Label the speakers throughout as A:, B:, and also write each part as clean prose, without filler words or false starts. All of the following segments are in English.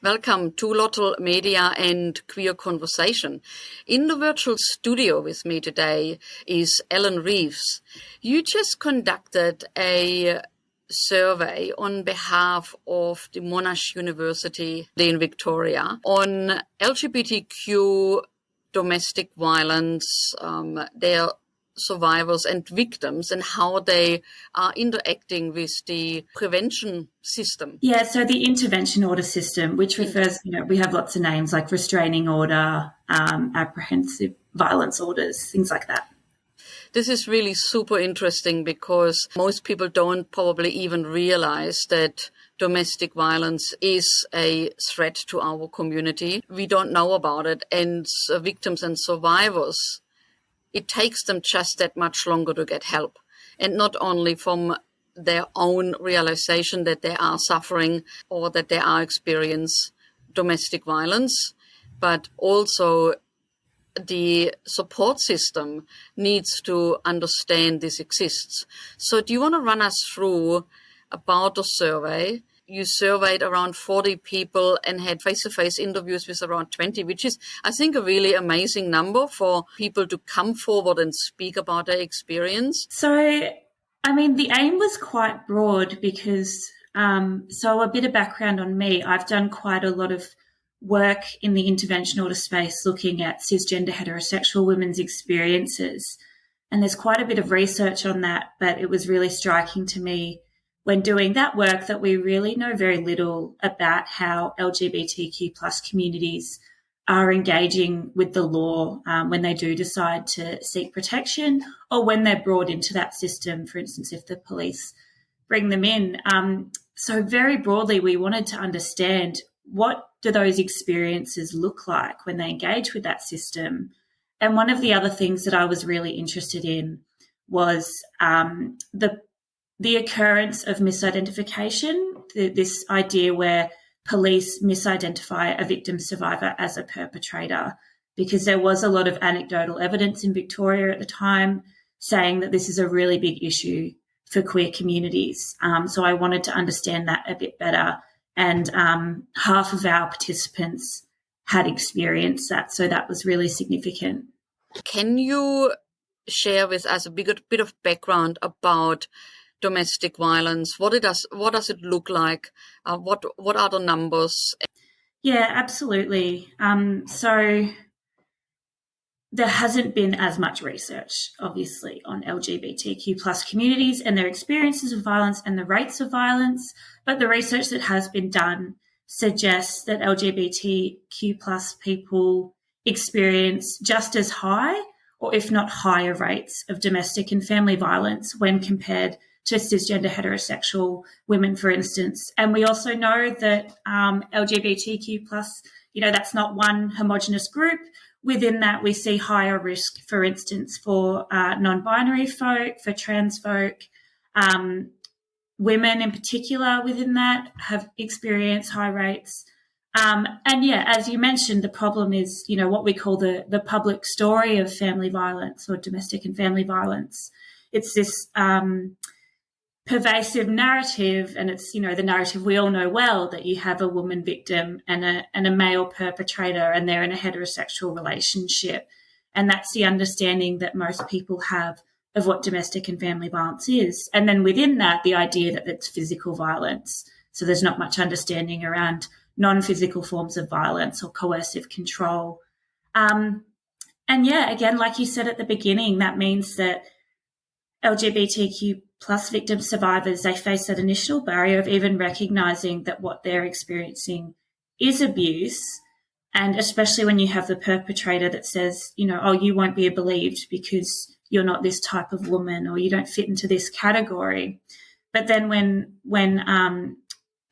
A: Welcome to Lottel Media and Queer Conversation. In the virtual studio with me today is Ellen Reeves. You just conducted a survey on behalf of the Monash University in Victoria on LGBTQ domestic violence, their survivors and victims, and how they are interacting with the prevention system.
B: Yeah, so the intervention order system, which refers, we have lots of names like restraining order, apprehensive violence orders, things like that.
A: This is really super interesting because most people don't probably even realize that domestic violence is a threat to our community. We don't know about it, and victims and survivors, it takes them just that much longer to get help. And not only from their own realization that they are suffering or that they are experiencing domestic violence, but also the support system needs to understand this exists. So do you want to run us through about the survey? You surveyed around 40 people and had face-to-face interviews with around 20, which is, I think, a really amazing number for people to come forward and speak about their experience.
B: So, the aim was quite broad because, so a bit of background on me, I've done quite a lot of work in the intervention order space looking at cisgender heterosexual women's experiences. And there's quite a bit of research on that, but it was really striking to me when doing that work that we really know very little about how LGBTQ plus communities are engaging with the law when they do decide to seek protection or when they're brought into that system, for instance, if the police bring them in. So very broadly, we wanted to understand what do those experiences look like when they engage with that system. And one of the other things that I was really interested in was the occurrence of misidentification, this idea where police misidentify a victim survivor as a perpetrator, because there was a lot of anecdotal evidence in Victoria at the time saying that this is a really big issue for queer communities. So I wanted to understand that a bit better. And half of our participants had experienced that. So that was really significant.
A: Can you share with us a bit of background about domestic violence? What does it look like? What are the numbers?
B: Yeah, absolutely. So there hasn't been as much research, obviously, on LGBTQ plus communities and their experiences of violence and the rates of violence. But the research that has been done suggests that LGBTQ plus people experience just as high, or if not higher, rates of domestic and family violence when compared to cisgender heterosexual women, for instance. And we also know that LGBTQ plus, that's not one homogenous group. Within that, we see higher risk, for instance, for non-binary folk, for trans folk. Women in particular within that have experienced high rates. And yeah, as you mentioned, the problem is, what we call the public story of family violence or domestic and family violence. It's this pervasive narrative, and it's, the narrative we all know well, that you have a woman victim and a male perpetrator, and they're in a heterosexual relationship. And that's the understanding that most people have of what domestic and family violence is. And then within that, the idea that it's physical violence. So there's not much understanding around non-physical forms of violence or coercive control. And yeah, again, like you said at the beginning, that means that LGBTQ plus victim survivors, they face that initial barrier of even recognising that what they're experiencing is abuse. And especially when you have the perpetrator that says, oh, you won't be believed because you're not this type of woman or you don't fit into this category. But then when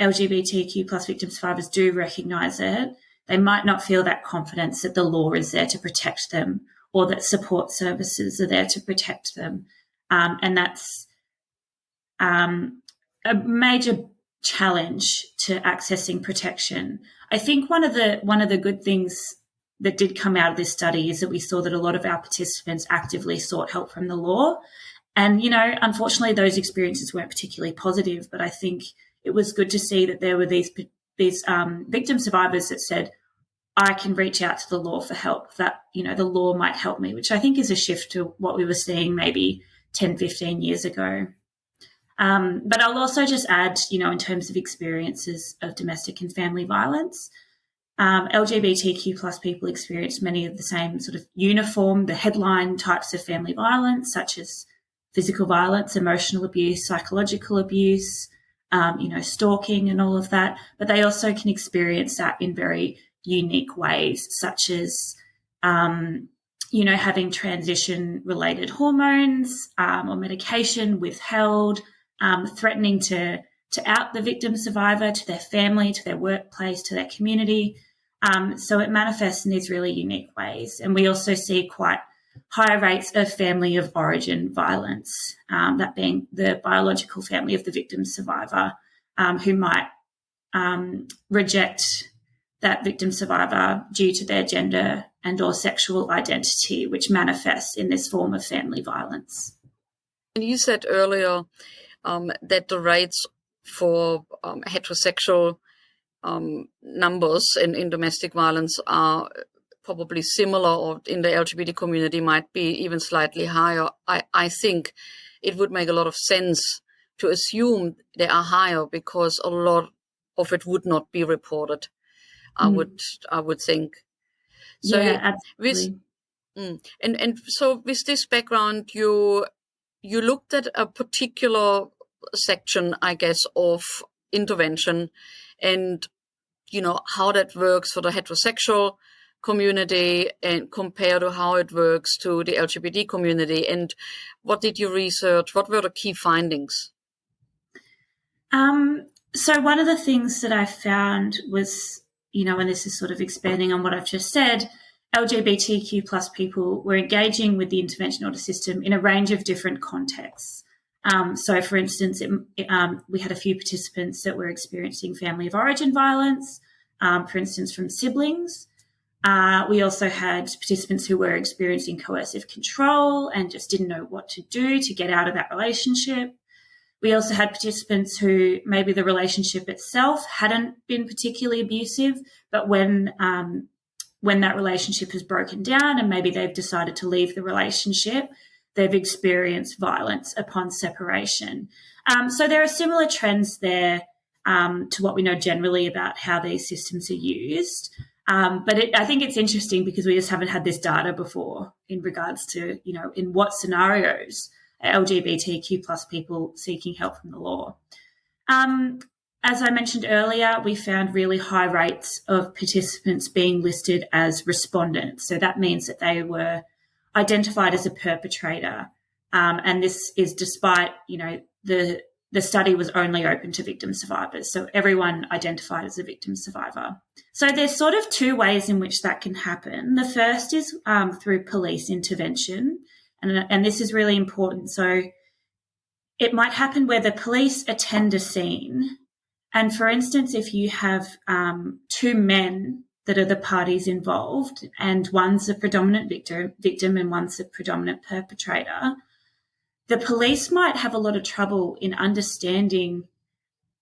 B: LGBTQ plus victim survivors do recognise it, they might not feel that confidence that the law is there to protect them or that support services are there to protect them. And that's a major challenge to accessing protection. I think one of the good things that did come out of this study is that we saw that a lot of our participants actively sought help from the law. And, unfortunately, those experiences weren't particularly positive, but I think it was good to see that there were these these victim survivors that said, I can reach out to the law for help, that, the law might help me, which I think is a shift to what we were seeing maybe 10, 15 years ago. But I'll also just add, in terms of experiences of domestic and family violence, LGBTQ plus people experience many of the same sort of the headline types of family violence, such as physical violence, emotional abuse, psychological abuse, stalking and all of that. But they also can experience that in very unique ways, such as, having transition-related hormones or medication withheld, threatening to out the victim survivor to their family, to their workplace, to their community. So it manifests in these really unique ways. And we also see quite high rates of family of origin violence, that being the biological family of the victim survivor, who might reject that victim survivor due to their gender and or sexual identity, which manifests in this form of family violence.
A: And you said earlier that the rates for heterosexual numbers in domestic violence are probably similar, or in the LGBT community might be even slightly higher. I think it would make a lot of sense to assume they are higher because a lot of it would not be reported. I would think. So
B: yeah, absolutely.
A: And so with this background, you looked at a particular section, I guess, of intervention, and how that works for the heterosexual community and compared to how it works to the LGBT community. And what did you research? What were the key findings?
B: So one of the things that I found was, and this is sort of expanding on what I've just said, LGBTQ plus people were engaging with the intervention order system in a range of different contexts. So, for instance, we had a few participants that were experiencing family of origin violence, for instance, from siblings. We also had participants who were experiencing coercive control and just didn't know what to do to get out of that relationship. We also had participants who maybe the relationship itself hadn't been particularly abusive, but when that relationship has broken down and maybe they've decided to leave the relationship, they've experienced violence upon separation. So there are similar trends there to what we know generally about how these systems are used. But I think it's interesting because we just haven't had this data before in regards to, in what scenarios LGBTQ plus people seeking help from the law. As I mentioned earlier, we found really high rates of participants being listed as respondents. So that means that they were identified as a perpetrator. And this is despite, the study was only open to victim survivors. So everyone identified as a victim survivor. So there's sort of two ways in which that can happen. The first is through police intervention. And this is really important. So it might happen where the police attend a scene. And for instance, if you have two men that are the parties involved and one's a predominant victim and one's a predominant perpetrator, the police might have a lot of trouble in understanding,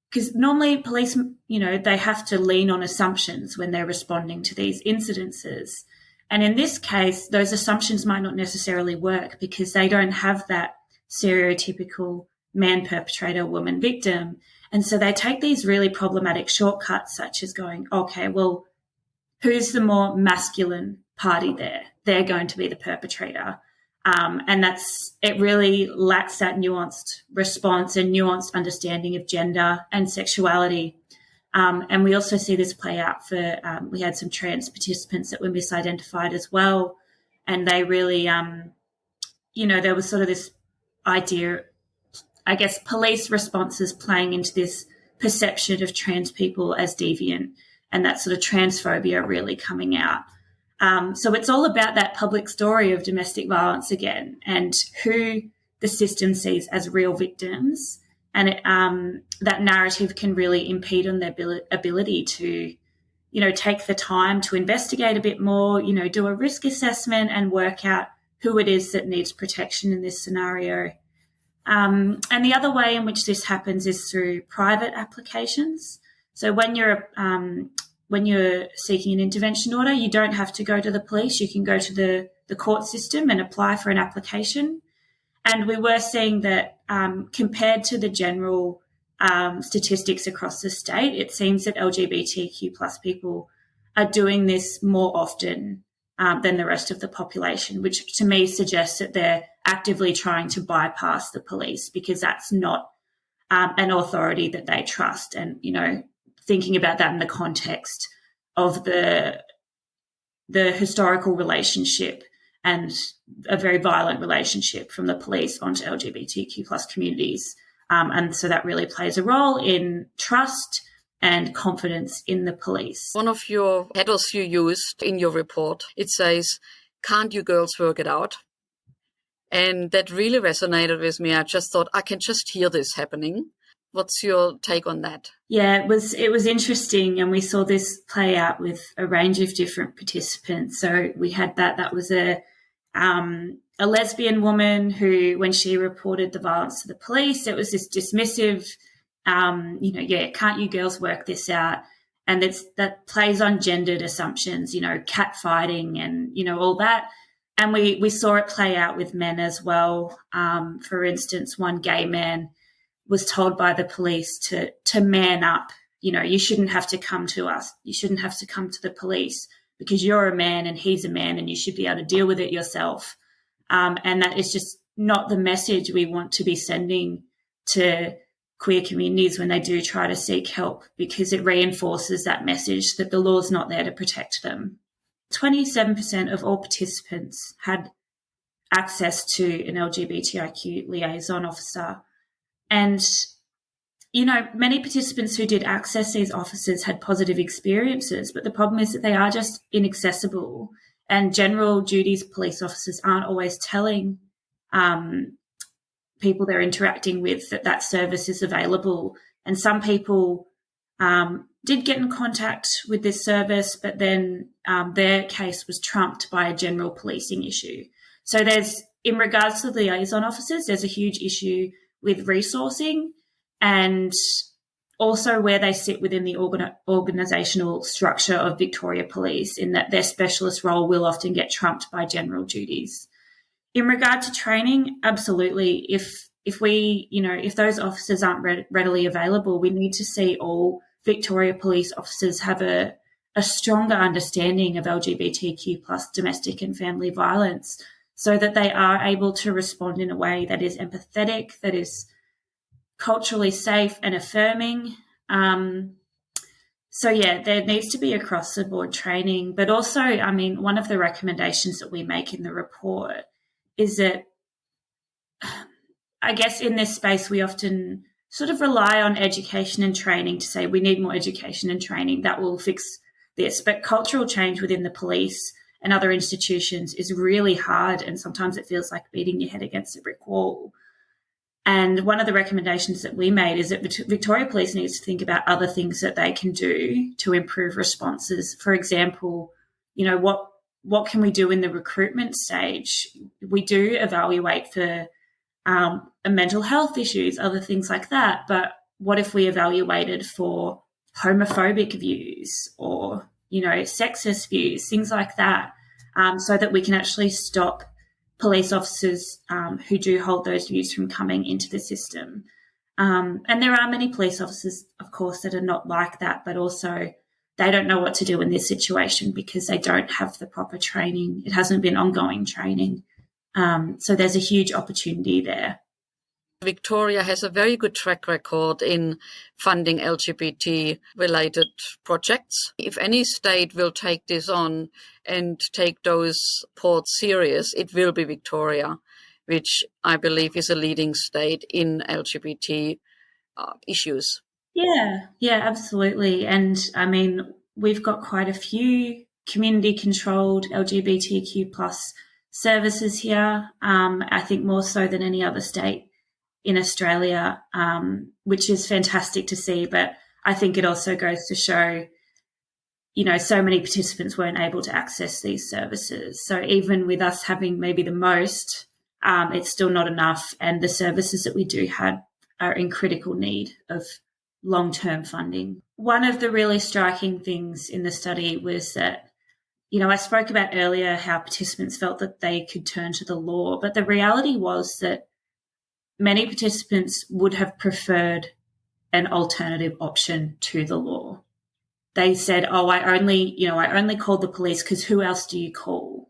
B: because normally police, they have to lean on assumptions when they're responding to these incidences. And in this case, those assumptions might not necessarily work because they don't have that stereotypical man perpetrator, woman victim. And so they take these really problematic shortcuts, such as going, okay, well, who's the more masculine party there? They're going to be the perpetrator. And it really lacks that nuanced response and nuanced understanding of gender and sexuality. And we also see this play out for, we had some trans participants that were misidentified as well. And they really, there was sort of this idea, I guess, police responses playing into this perception of trans people as deviant, and that sort of transphobia really coming out. So it's all about that public story of domestic violence again and who the system sees as real victims. And that narrative can really impede on their ability to, take the time to investigate a bit more, do a risk assessment and work out who it is that needs protection in this scenario. And the other way in which this happens is through private applications. So when you're seeking an intervention order, you don't have to go to the police. You can go to the court system and apply for an application. And we were seeing that compared to the general statistics across the state, it seems that LGBTQ plus people are doing this more often than the rest of the population, which to me suggests that they're actively trying to bypass the police because that's not an authority that they trust. And, thinking about that in the context of the historical relationship and a very violent relationship from the police onto LGBTQ plus communities. And so that really plays a role in trust and confidence in the police.
A: One of your headers you used in your report, it says, "Can't you girls work it out?" And that really resonated with me. I just thought, I can just hear this happening. What's your take on that?
B: Yeah, it was interesting, and we saw this play out with a range of different participants. So we had that was a lesbian woman who, when she reported the violence to the police, it was this dismissive, can't you girls work this out? And that plays on gendered assumptions, cat fighting and, all that. And we saw it play out with men as well. For instance, one gay man was told by the police to man up. You shouldn't have to come to us. You shouldn't have to come to the police because you're a man and he's a man and you should be able to deal with it yourself. And that is just not the message we want to be sending to queer communities when they do try to seek help, because it reinforces that message that the law's not there to protect them. 27% of all participants had access to an LGBTIQ liaison officer. And, many participants who did access these officers had positive experiences, but the problem is that they are just inaccessible, and general duties police officers aren't always telling people they're interacting with that service is available. And some people did get in contact with this service, but then their case was trumped by a general policing issue. So in regards to the liaison officers, there's a huge issue with resourcing and also where they sit within the organisational structure of Victoria Police, in that their specialist role will often get trumped by general duties. In regard to training, absolutely. If those officers aren't readily available, we need to see all Victoria Police officers have a stronger understanding of LGBTQ plus domestic and family violence, so that they are able to respond in a way that is empathetic, that is culturally safe and affirming. There needs to be across the board training. But also, one of the recommendations that we make in the report is that, I guess in this space, we often sort of rely on education and training to say we need more education and training that will fix this. But cultural change within the police and other institutions is really hard, and sometimes it feels like beating your head against a brick wall. And one of the recommendations that we made is that Victoria Police needs to think about other things that they can do to improve responses. For example, what can we do in the recruitment stage? We do evaluate for mental health issues, other things like that. But what if we evaluated for homophobic views or, sexist views, things like that, so that we can actually stop police officers who do hold those views from coming into the system. And there are many police officers, of course, that are not like that, but also they don't know what to do in this situation because they don't have the proper training. It hasn't been ongoing training. So there's a huge opportunity there.
A: Victoria has a very good track record in funding LGBT-related projects. If any state will take this on and take those ports serious, it will be Victoria, which I believe is a leading state in LGBT issues.
B: Yeah, absolutely. And we've got quite a few community-controlled LGBTQ plus services here, I think more so than any other state in Australia, which is fantastic to see. But I think it also goes to show, so many participants weren't able to access these services. So even with us having maybe the most, it's still not enough. And the services that we do have are in critical need of long-term funding. one of the really striking things in the study was that, I spoke about earlier how participants felt that they could turn to the law, but the reality was that many participants would have preferred an alternative option to the law. They said, "Oh, I only called the police because who else do you call?"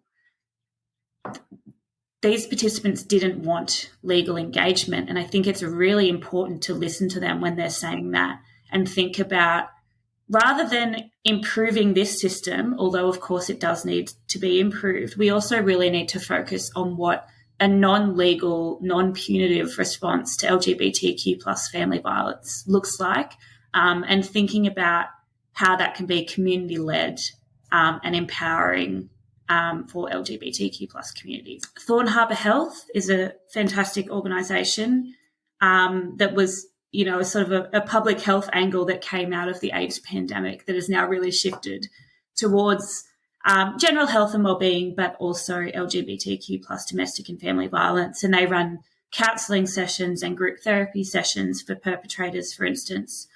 B: These participants didn't want legal engagement, and I think it's really important to listen to them when they're saying that and think about, rather than improving this system, although of course it does need to be improved, we also really need to focus on what a non-legal, non-punitive response to LGBTQ plus family violence looks like, and thinking about how that can be community-led and empowering for LGBTQ plus communities. Thorn Harbour Health is a fantastic organisation that was, sort of a public health angle that came out of the AIDS pandemic that has now really shifted towards general health and wellbeing, but also LGBTQ plus domestic and family violence. And they run counselling sessions and group therapy sessions for perpetrators, for instance.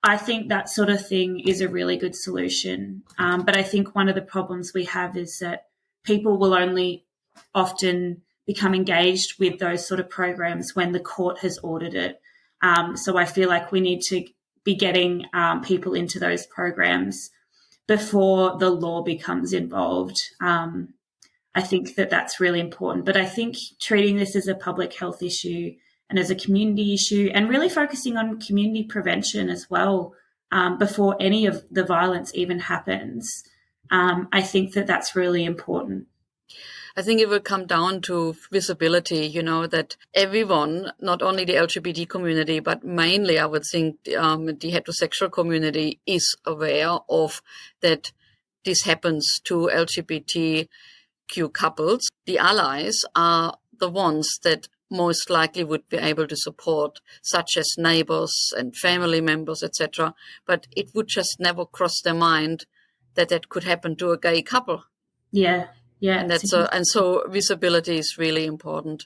B: I think that sort of thing is a really good solution. But I think one of the problems we have is that people will only often become engaged with those sort of programs when the court has ordered it. So I feel like we need to be getting people into those programs before the law becomes involved. I think that that's really important. But I think treating this as a public health issue and as a community issue, and really focusing on community prevention as well before any of the violence even happens, I think that that's really important.
A: I think it will come down to visibility, that everyone, not only the LGBT community, but mainly I would think the heterosexual community is aware of that this happens to LGBTQ couples. The allies are the ones that most likely would be able to support, such as neighbors and family members, etc. But it would just never cross their mind that that could happen to a gay couple.
B: Yeah.
A: And so visibility is really important.